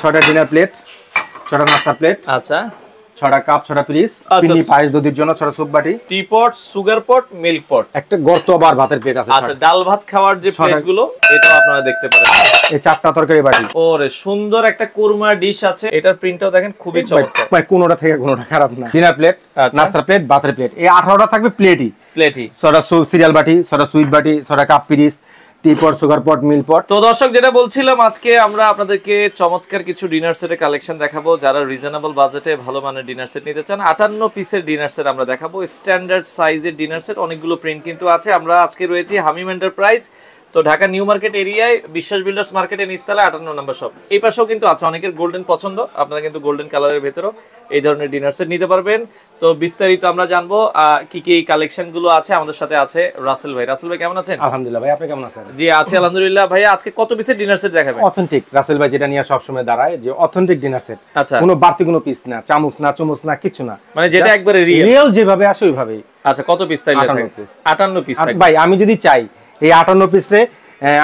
ছয়টা dinner plate, ছয়টা নাস্তা প্লেট, আচ্ছা, ছয়টা কাপ, ছয়টা পিরিচ, চিনি পায়েস দধির জন্য, ছয়টা সুপ বাটি, টি পট, সুগার পট, মিল্ক পট, একটা গর্ত আবার ভাতের প্লেট আছে। আচ্ছা, ডাল ভাত খাওয়ার যে প্লেটগুলো এটাও আপনারা দেখতে পারেন। এই চারটা তরকারি বাটি। ওরে সুন্দর একটা কুরমা ডিশ আছে, এটার প্রিন্টটাও দেখেন খুবই চমৎকার। ভাই কোনোটা থেকে কোনোটা খারাপ না। ডিনার প্লেট, নাস্তা প্লেট, ভাতের প্লেট, এই 18টা থাকবে প্লেটই। ছয়টা সিরিয়াল বাটি, ছয়টা সুইট বাটি, ছয়টা কাপ পিরিচ, টি পট, সুগার পট, মিল্ক পট। তো দর্শক যেটা বলছিলাম, আজকে আমরা আপনাদেরকে চমৎকার কিছু ডিনার সেটের কালেকশন দেখাবো। যারা রিজনেবল বাজেটে ভালো মানের ডিনার সেট নিতে চান, 58 পিসের ডিনার সেট আমরা দেখাবো। স্ট্যান্ডার্ড সাইজের ডিনার সেট, অনেকগুলো প্রিন্ট কিন্তু আছে। আমরা আজকে রয়েছি হামিম এন্টারপ্রাইজ, তো ঢাকা নিউ মার্কেট এরিয়ায় বিশ্বাস বিল্ডার্স মার্কেটের নিচতলায় 58 নম্বর শপ। এই পাশেও কিন্তু আছে, অনেকের গোল্ডেন পছন্দ, আপনারা কিন্তু গোল্ডেন কালারের ভেতরেও এই ধরনের ডিনার সেট নিতে পারবেন। তো বিস্তারিত আমরা জানবো কি কি কালেকশন গুলো আছে। আমাদের সাথে আছে রাসেল ভাই। রাসেল ভাই কেমন আছেন? আলহামদুলিল্লাহ ভাই, আপনি কেমন আছেন? জি আছি আলহামদুলিল্লাহ। ভাই আজকে কত পিসের ডিনার সেট দেখাবেন? অথেন্টিক রাসেল ভাই যেটা নিয়ে সব সময় দাঁড়ায়, যে অথেন্টিক ডিনার সেট। আচ্ছা, কোনো বাড়তি কোনো পিস না, চামচ না, চমচ না, কিছু না, মানে যেটা একবারে রিয়েল যেভাবে আসে ওইভাবেই। আচ্ছা, কত পিস তাইলে? 58 পিস থাকবে। ভাই আমি যদি চাই এই 58 পিসে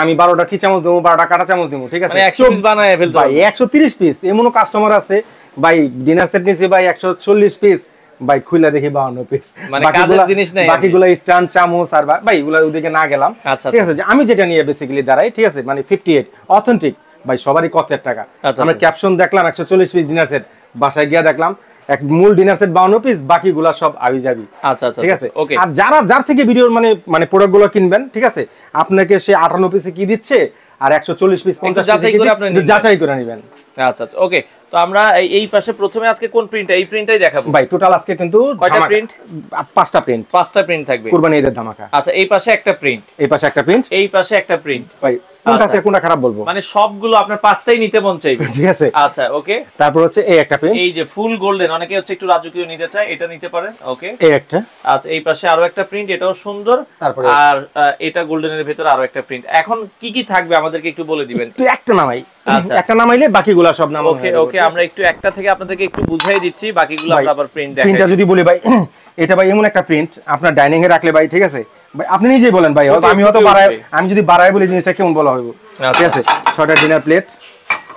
আমি 12টা টি চামচ দেবো, 12টা কাঁটা চামচ দেবো, ঠিক আছে? মানে 100 পিস বানায় ফেলতে ভাই 130 পিস। এমনও কাস্টমার আছে ভাই ডিনার সেট নিছে ভাই 140 পিস, ভাই খুলে দেখি 52 পিস। মানে কাজের জিনিস নাই, বাকিগুলো স্ট্যান্ড, চামচ আর ভাই এগুলা ওদিকে না গেলাম, ঠিক আছে? যে আমি যেটা নিয়ে বেসিক্যালি দাঁড়াই, ঠিক আছে, মানে 58 অথেন্টিক ভাই, সবারই কষ্টের টাকা। আমরা ক্যাপশন দেখলাম 140 পিস ডিনার সেট, বাসায় গিয়া দেখলাম এক মূল ডিনার সেট 52 পিস, বাকিগুলা সব আবি যাবি। আচ্ছা আচ্ছা, ঠিক আছে, ওকে। আর যার থেকে ভিডিওর মানে প্রোডাক্টগুলো কিনবেন, ঠিক আছে, আপনাকে সে 58 পিসে কি দিচ্ছে আর 140 পিস 50 যাচাই করে নেবেন। আচ্ছা আচ্ছা, ওকে। তো আমরা এই পাশে প্রথমে আজকে কোন প্রিন্ট, এই প্রিন্টটাই দেখাবো ভাই। টোটাল আজকে কিন্তু কয়টা প্রিন্ট? 5টা প্রিন্ট। 5টা প্রিন্ট থাকবে, কুরবানি ঈদের ধামাকা। আচ্ছা, এই পাশে একটা প্রিন্ট, এই পাশে একটা প্রিন্ট, এই পাশে একটা প্রিন্ট। ভাই কোনটা থেকে কোনটা খারাপ বলবো? মানে সবগুলো আপনার 5টাই নিতে মন চাইবে, ঠিক আছে? আচ্ছা, ওকে। তারপর হচ্ছে এই একটা প্রিন্ট, এই যে ফুল গোল্ডেন, অনেকে হচ্ছে একটু রাজকীয় নিতে চায়, এটা নিতে পারেন, ওকে। এই একটা। আচ্ছা, এই পাশে আরো একটা প্রিন্ট, এটাও সুন্দর। তারপরে আর এটা গোল্ডেনের ভিতর আরো একটা প্রিন্ট। এখন কি কি থাকবে আমাদেরকে একটু বলে দিবেন। তুই একটা নামাই, আচ্ছা একটা নামাইলে বাকিগুলো সব নাম। ওকে ওকে, আমরা একটু একটা থেকে আপনাদেরকে একটু বুঝাই দিচ্ছি, বাকিগুলো আমরা আবার প্রিন্ট দেখাই। প্রিন্টটা যদি বলি ভাই, এটা ভাই এমন একটা প্রিন্ট আপনার ডাইনিং এ রাখলে ভাই, ঠিক আছে ভাই, আপনি নিজেই বলেন ভাই, আমি হয়তো আমি যদি বাড়াই বলি জিনিসটা কেমন বলা হবে, ঠিক আছে? 6টা ডিনার প্লেট,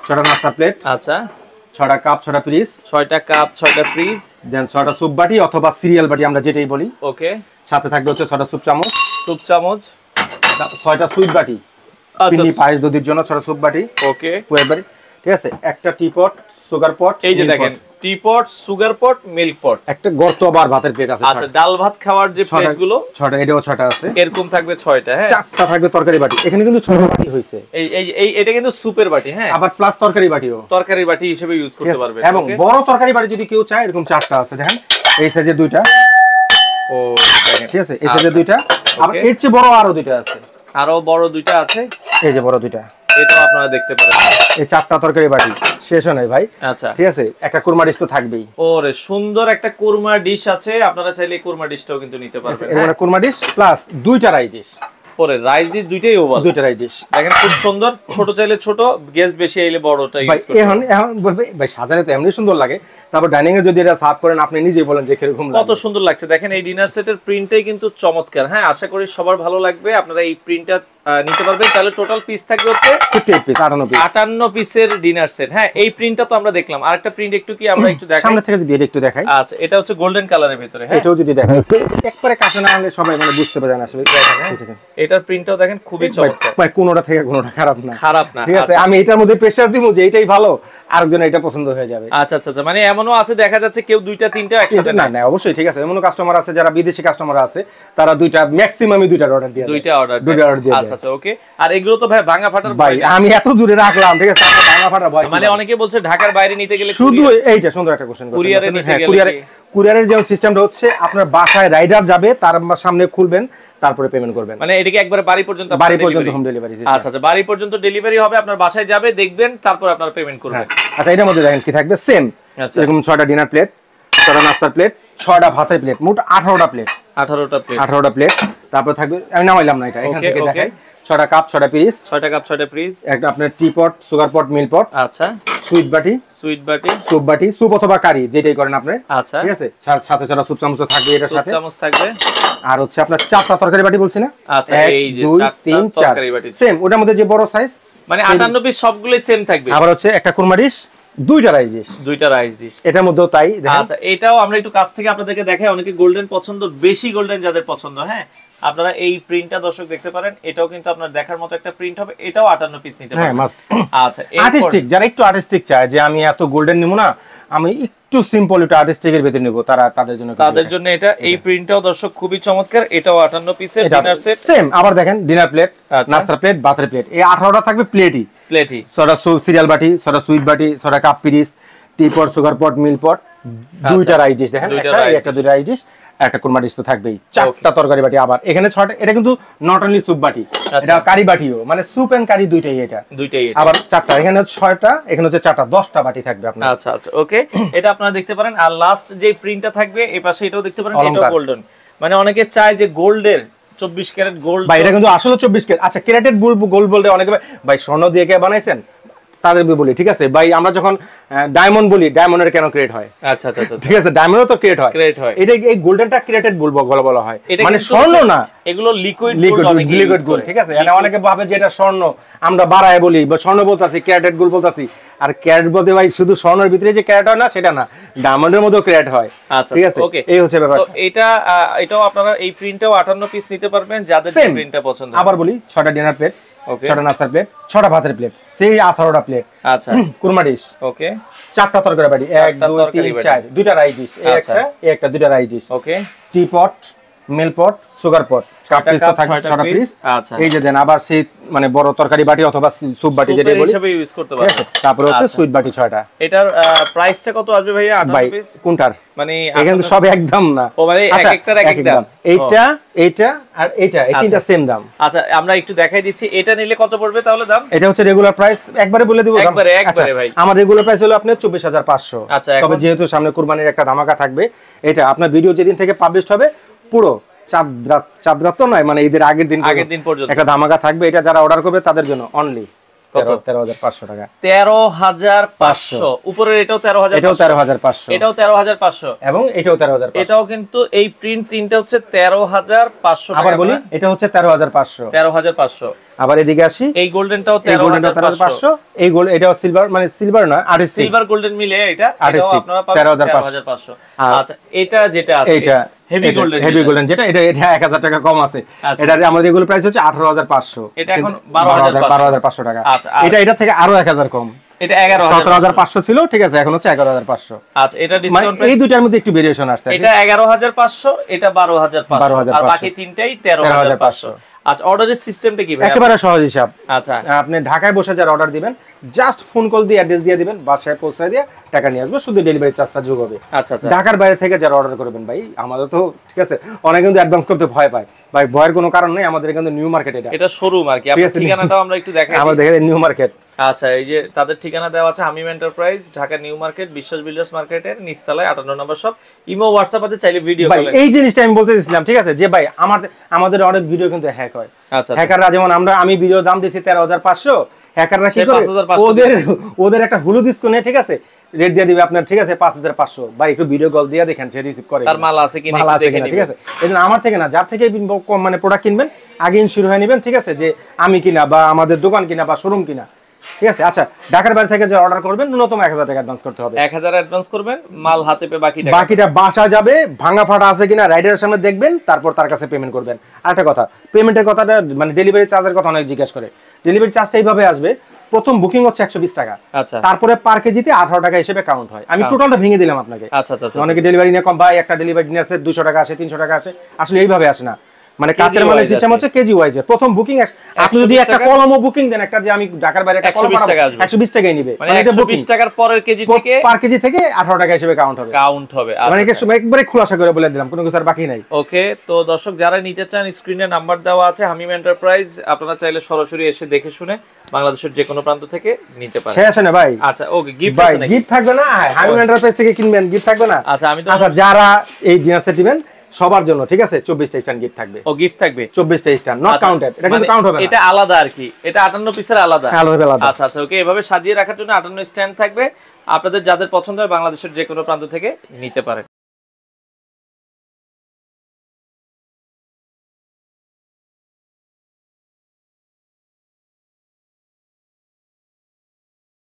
6টা নাস্তা প্লেট, আচ্ছা, 6টা কাপ, 6টা পিরিচ, 6টা কাপ, 6টা পিরিচ, দেন 6টা সুপ বাটি অথবা সিরিয়াল বাটি, আমরা যেটাই বলি, ওকে। সাথে থাকবে হচ্ছে 6টা সুপ চামচ, 6টা সুইট বাটি, চিনি পায়েস দধির জন্য 6টা সুপ বাটি, ওকে, বাটি, ঠিক আছে? একটা টি পট, সুগার পট, এই যে দেখেন টি পট, সুগার পট, মিল্ক পট, একটা গর্ত আবার ভাতের প্লেট আছে। আচ্ছা, ডাল ভাত খাওয়ার যে প্লেটগুলো 6টা, এটাও 6টা আছে, এরকম থাকবে 6টা। হ্যাঁ, 4টা থাকবে তরকারি বাটি, এখানে কিন্তু 6টা বাটি হইছে। এই এটা কিন্তু সুপের বাটি, হ্যাঁ, আবার প্লাস তরকারি বাটিও, তরকারি বাটি হিসেবে ইউজ করতে পারবেন। এবং বড় তরকারি বাটি যদি কেউ চায়, এরকম 4টা আছে, দেখেন এই সাইজে 2টা, ও দেখেন, ঠিক আছে, এই সাইজে 2টা, আবার এর চেয়ে বড় আরো 2টা আছে, আরো বড় 2টা আছে, এই যে বড় 2টা, এটাও আপনারা দেখতে পারেন। এই 4টা তরকারি বাটি শেষ হয় ভাই। আচ্ছা, ঠিক আছে, একটা কুরমা ডিশ তো থাকবেই। ওরে সুন্দর একটা কুরমা ডিশ আছে, আপনারা চাইলে কুরমা ডিশটাও কিন্তু নিতে পারবেন। মানে কুরমা ডিশ প্লাস 2টা রাইস ডিশ, ওরে রাইস ডিশ দুইটাই ওভাল, 2টা রাইস ডিশ দেখেন খুব সুন্দর। ছোট চাইলে ছোট, গেস্ট বেশি আইলে বড়টা ইউজ করতে। এখন বলবে ভাই সাজালে তো এমনি সুন্দর লাগে, তারপর ডাইনিং এ যদি এটা সার্ভ করেন, আপনি নিজেই বলেন যে কিরকম কত সুন্দর লাগছে। দেখেন এই ডিনার সেটের প্রিন্টটাই কিন্তু চমৎকার। হ্যাঁ, আশা করি সবার ভালো লাগবে, আপনারা এই প্রিন্টটা নিতে পারবেন। তাহলে টোটাল পিস থাকবে হচ্ছে 58 পিস, 58 পিসের ডিনার সেট। হ্যাঁ, এই প্রিন্টটা তো আমরা দেখলাম, আরেকটা প্রিন্ট একটু কি আমরা একটু দেখাই সামনে থেকে, যদি এটা একটু দেখাই। আচ্ছা, এটা হচ্ছে গোল্ডেন কালারের ভিতরে। হ্যাঁ, এটাও যদি দেখাই, একবারে কাছে না হলে সবাই মানে বুঝতে পারে না আসলে। এটার প্রিন্টটাও দেখেন খুবই চমৎকার, ভাই কোনোটা থেকে কোনোটা খারাপ না, ঠিক আছে? আচ্ছা, আমি এটার মধ্যে প্রেসার দিব যে এটাই ভালো, আরেকজন এটা পছন্দ হয়ে যাবে। আচ্ছা আচ্ছা, মানে এমনও আছে দেখা যাচ্ছে কেউ 2টা 3টা একসাথে না না, অবশ্যই, ঠিক আছে। এমন কাস্টমার আছে যারা বিদেশি কাস্টমার আছে, তারা 2টা ম্যাক্সিমামই 2টা অর্ডার দিয়ে, 2টা অর্ডার দিয়ে। আচ্ছা আচ্ছা, ওকে। আর এগুলো তো ভাই ভাঙা ফাটার ভাই আমি এত দূরে রাখলাম, ঠিক আছে, ভাঙা ফাটা ভয়। মানে অনেকে বলছে ঢাকার বাইরে নিতে গেলে শুধু এইটা সুন্দর একটা কোশ্চেন, কুরিয়ারে নিতে গেলে কুরিয়ারের যে সিস্টেমটা হচ্ছে, আপনার বাসায় রাইডার যাবে, তার সামনে খুলবেন, তারপরে পেমেন্ট করবেন। মানে এটাকে একবার বাড়ি পর্যন্ত হোম ডেলিভারি। আচ্ছা আচ্ছা, বাড়ি পর্যন্ত ডেলিভারি হবে, আপনার বাসায় যাবে, দেখবেন, তারপর আপনারা পেমেন্ট করবেন। আচ্ছা, এটার মধ্যে দেখেন কি থাকবে, সেম এরকম 6টা ডিনার প্লেট, 6টা নাস্তার প্লেট, 6টা ভাতের প্লেট, মোট 18টা প্লেট। 18টা প্লেট। তারপর থাকবে, আমি নামাইলাম না এটা, এখান থেকে দেখাই, 6টা কাপ, 6টা পিরিচ, 6টা কাপ, 6টা পিরিচ, একটা আপনার টি পট, সুগার পট, মিল্ক পট, আচ্ছা, সুইট বাটি, সুপ বাটি, সুপ অথবা কারি যেটাই করেন আপনি, আচ্ছা, ঠিক আছে? সাথে 6টা সুপ চামচ থাকবে, এটার সাথে চামচ থাকবে। আর হচ্ছে আপনার 4টা তরকারি বাটি বলছি না? আচ্ছা, এই যে 1 2 3 4 তরকারি বাটি, সেম ওটার মধ্যে যে বড় সাইজ মানে 58 পিস সবগুলোই সেম থাকবে। আবার হচ্ছে একটা কুরমা ডিশ, দুইটা রাইস ডিশ, এটার মধ্যেও তাই দেখেন। আচ্ছা এটাও আমরা একটু কাছ থেকে আপনাদেরকে দেখাই, অনেকে গোল্ডেন পছন্দ, বেশি গোল্ডেন যাদের পছন্দ, হ্যাঁ আপনারা এই প্রিন্টটা দর্শক দেখতে পারেন, এটাও কিন্তু আপনার দেখার মতো একটা প্রিন্ট হবে, এটাও 58 পিস নিতে পারবেন। আচ্ছা আর্টিস্টিক, যারা একটু আর্টিস্টিক চায় যে আমি এত গোল্ডেন নিব না, আমি একটু সিম্পল একটু আর্টিস্টিকের ভিতরে নিব, তাদের জন্য এটা এই প্রিন্টটাও দর্শক খুবই চমৎকার, এটাও 58 পিসের ডিনার সেট সেম। আবার দেখেন ডিনার প্লেট, নাস্তা প্লেট, বাতের প্লেট, এই 18টা থাকবে প্লেটই, সরা সিরিয়াল বাটি, সরা সুইট বাটি, সরা কাপ পিরিস, টি পট, সুগার পট, মিল পট, দুইটা রাইস ডিশ দেখেন, একটা দুইটা রাইস ডিশ, একটা কুরমা ডিশ তো থাকবেই, চারটা তরকারি বাটি। আবার এখানে 6টা, এটা কিন্তু নট অনলি স্যুপ বাটি, এটা কারি বাটিও, মানে স্যুপ এন্ড কারি দুইটাই, এটা আবার 4টা, এখানে 6টা, এখানে হচ্ছে 4টা, 10টা বাটি থাকবে আপনার। আচ্ছা আচ্ছা ওকে, এটা আপনারা দেখতে পারেন। আর লাস্ট যে প্রিন্টটা থাকবে এই পাশে, এটাও দেখতে পারেন, এটাও গোল্ডেন, মানে অনেকে চায় যে গোল্ডের 24 ক্যারেট গোল্ড, ভাই এটা কিন্তু আসলে 24 ক্যারেট। আচ্ছা ক্যারেটেড গোল্ড বলতে অনেকে ভাই স্বর্ণ দিয়ে কে বানাইছেন, তাদের বলি ঠিক আছে ভাই, আমরা যখন ডায়মন্ড বলি, ডায়মন্ডের কেন ক্রিয়েট হয়? আচ্ছা আচ্ছা আচ্ছা ঠিক আছে, ডায়মন্ডও তো ক্রিয়েট হয়, এটা এই গোল্ডেনটা ক্রিয়েটেড বলা হয়, মানে স্বর্ণ না, এগুলো লিকুইড গোল্ড। ঠিক আছে, এটা অনেকে ভাবে যে এটা স্বর্ণ, আমরা বাড়ায় বলি বা স্বর্ণ বলতাছি, ক্যারেটেড গোল্ড বলতাছি। আর ক্যারেট বলতে ভাই শুধু স্বর্ণের ভিতরে যে ক্যারেট হয় না সেটা না, ডায়মন্ডের মধ্যেও ক্যারেট হয়। ঠিক আছে, এই হচ্ছে ব্যাপার। তো এটাও আপনারা এই প্রিন্টটাও 58 পিস নিতে পারবেন যাদের যে প্রিন্টটা পছন্দ। আবার বলি 6টা ডিনার প্লেট, 6টা নাস্তার প্লেট, 6টা ভাতের প্লেট, সেই 18টা প্লেট। আচ্ছা কুরমা ডিশ, ওকে, 4টা তরকারি বাটি, 1 2 3 4, দুইটা রাইস ডিশ, একটা দুইটা রাইস ডিশ, ওকে, টি পট, মিল পট, সুগার পট, কাপ পিস তো থাকবে 6টা পিস। আচ্ছা এই যে দেন আবার সেই মানে বড় তরকারি বাটি অথবা স্যুপ বাটি যেটা বলি হিসেবে ইউজ করতে পারবেন। তারপর হচ্ছে সুইট বাটি 6টা। এটার প্রাইসটা কত আসবে ভাইয়া? 58 পিস কোনটার? মানে এখানে সব একদম না, ও মানে একটার এক দাম, এইটা আর এইটা, এই তিনটা সেম দাম। আচ্ছা আমরা একটু দেখাই দিচ্ছি, এটা নিলে কত পড়বে তাহলে দাম? এটা হচ্ছে রেগুলার প্রাইস, একবারে বলে দিব একবারে ভাই। আমার রেগুলার প্রাইস হলো আপনার 24500। আচ্ছা তবে যেহেতু সামনে কুরবানির একটা ধামাকা থাকবে, এটা আপনার ভিডিও যেদিন থেকে পাবলিশ হবে পুরো চাঁদ রাত তো নয়, মানে ঈদের আগের দিন পর্যন্ত একটা ধামাকা থাকবে। এটা যারা অর্ডার করবে তাদের জন্য অনলি 13,500 টাকা। 13,500 উপরের এটাও 13,500, এটাও 13,500, এটাও 13,500 এবং এটাও 13,500। এটাও কিন্তু এই প্রিন্ট তিনটা হচ্ছে 13,500 টাকা। আবার বলি এটা হচ্ছে 13,500। আবার এদিকে আসি, এই গোল্ডেনটাও 13,500। এই গোল্ড, এটাও সিলভার, মানে সিলভার না আর্টিস্টিক, সিলভার গোল্ডেন মিলে এটাও আপনারা পাবেন 13,500। আচ্ছা এটা যেটা আছে এটা হেভি গোল্ডেন যেটা, এটা 1000 টাকা কম আছে। এটার আমাদের রেগুলার প্রাইস হচ্ছে 18,500, এটা এখন 12,500 টাকা। এটা থেকে আরো 1000 কম, এটা 17,500 ছিল, ঠিক আছে, এখন হচ্ছে 11,500। আচ্ছা এটা ডিসকাউন্ট প্রাইস, এই দুইটার মধ্যে একটু ভেরিয়েশন আসছে, এটা 11,500, এটা 12,500, আর বাকি তিনটাই 13,500। আচ্ছা অর্ডারের সিস্টেমটা কি ভাই? একেবারে সহজ হিসাব। আচ্ছা আপনি ঢাকায় বসে যারা অর্ডার দিবেন, জাস্ট ফোন কল দিয়ে অ্যাড্রেস দিয়ে দিবেন, বাসায় পৌঁছে দিয়ে টাকা নিয়ে আসবে, শুধু ডেলিভারি চার্জটা যোগ হবে। আচ্ছা আচ্ছা, ঢাকার বাইরে থেকে যারা অর্ডার করবেন ভাই, আমাদের তো ঠিক আছে অনেক কিন্তু অ্যাডভান্স করতে ভয় পায় ভাই, ভয়ের কোনো কারণ নেই, আমাদের এখানে নিউ মার্কেট, এটা শোরুম আর কি। আপনার ঠিকানাটাও আমরা একটু দেখাই, আমাদের দেখেন নিউ মার্কেট। আচ্ছা এই যে তাদের ঠিকানা দেওয়া আছে, হামিম এন্টারপ্রাইজ, ঢাকা নিউ মার্কেট, বিশ্বাস বিল্ডার্স মার্কেটের নিচতলায় 58 নম্বর শপ। ইমো হোয়াটসঅ্যাপ আছে, চাইলে ভিডিও কলে। এই জিনিসটা আমি বলতে দিছিলাম, ঠিক আছে, যে ভাই আমাদের অনেক ভিডিও কিন্তু হ্যাক হয়। আচ্ছা হ্যাকাররা যেমন আমি ভিডিও দাম দিছি 13,500, হ্যাকাররা কি করে ওদের একটা হলুদ স্ক্রিনে, ঠিক আছে, রেট দিয়ে দিবে আপনার, ঠিক আছে 5,500। ভাই একটু ভিডিও কল দিয়ে দেখেন সে রিসিভ করে, তার মাল আছে কিনা, ঠিক আছে। এজন্য আমার থেকে না, যার থেকে মানে প্রোডাক্ট কিনবেন আগে ইনশিওর হয়ে নেবেন, ঠিক আছে, যে আমি কিনা বা আমাদের দোকান কিনা বা শোরুম কিনা, ঠিক আছে। আচ্ছা ঢাকার বাইরে থেকে যে অর্ডার করবেন ন্যূনতম 1000 টাকা অ্যাডভান্স করতে হবে, 1000 অ্যাডভান্স করবেন, মাল হাতে পেয়ে বাকিটা বাসা যাবে, ভাঙা ফাটা আছে কিনা রাইডারের সামনে দেখবেন, তারপর তার কাছে পেমেন্ট করবেন। আরেকটা কথা, পেমেন্টের কথাটা মানে ডেলিভারি চার্জের কথা অনেক জিজ্ঞাসা করে। ডেলিভারি চার্জটা এইভাবে আসবে, প্রথম বুকিং হচ্ছে 120 টাকা, তারপরে পার কেজিতে 18 টাকা হিসেবে কাউন্ট হয়। আমি টোটালটা ভেঙে দিলাম আপনাকে। অনেকে ডেলিভারি নিয়ে কম, ভাই একটা ডেলিভারি নিয়ে আসে 200 টাকা আসে, 300 টাকা আসে, আসলে এইভাবে আসে না। মানে কাঁচের মালের সিস্টেম হচ্ছে কেজি ওয়াইজে। প্রথম বুকিং আপনি যদি একটা কলমও বুকিং দেন, একটা যে আমি ঢাকার বাইরে একটা কলম 120 টাকাই নেবে, মানে 120 টাকার পরের কেজি থেকে পার কেজি থেকে 18 টাকা হিসেবে কাউন্ট হবে। মানে একবারে খোলাসা করে বলে দিলাম, কোনো কিছু আর বাকি নাই। ওকে, তো দর্শক যারা নিতে চান স্ক্রিনে নাম্বার দেওয়া আছে, হামিম এন্টারপ্রাইজ, আপনারা চাইলে সরাসরি এসে দেখে শুনে বাংলাদেশের যে কোনো প্রান্ত থেকে নিতে পারেন। শেষ না ভাই? আচ্ছা ওকে, গিফট আছে নাকি? গিফট থাকবে না, হামিম এন্টারপ্রাইজ থেকে কিনবেন, গিফট থাকবে না? আচ্ছা আমি তো যারা এই ডিনার সেট নেবেন সবার জন্য, ঠিক আছে, 24টা স্ট্যান্ড গিফট থাকবে। ও গিফট থাকবে 24টা স্ট্যান্ড, নট কাউন্টেড, এটা কিন্তু কাউন্ট হবে না, এটা আলাদা আর কি, এটা 58 পিসের আলাদা। আচ্ছা আচ্ছা ওকে, এভাবে সাজিয়ে রাখার জন্য 58 স্ট্যান্ড থাকবে। আপনাদের যাদের পছন্দ হয় বাংলাদেশের যে কোনো প্রান্ত থেকে নিতে পারেন।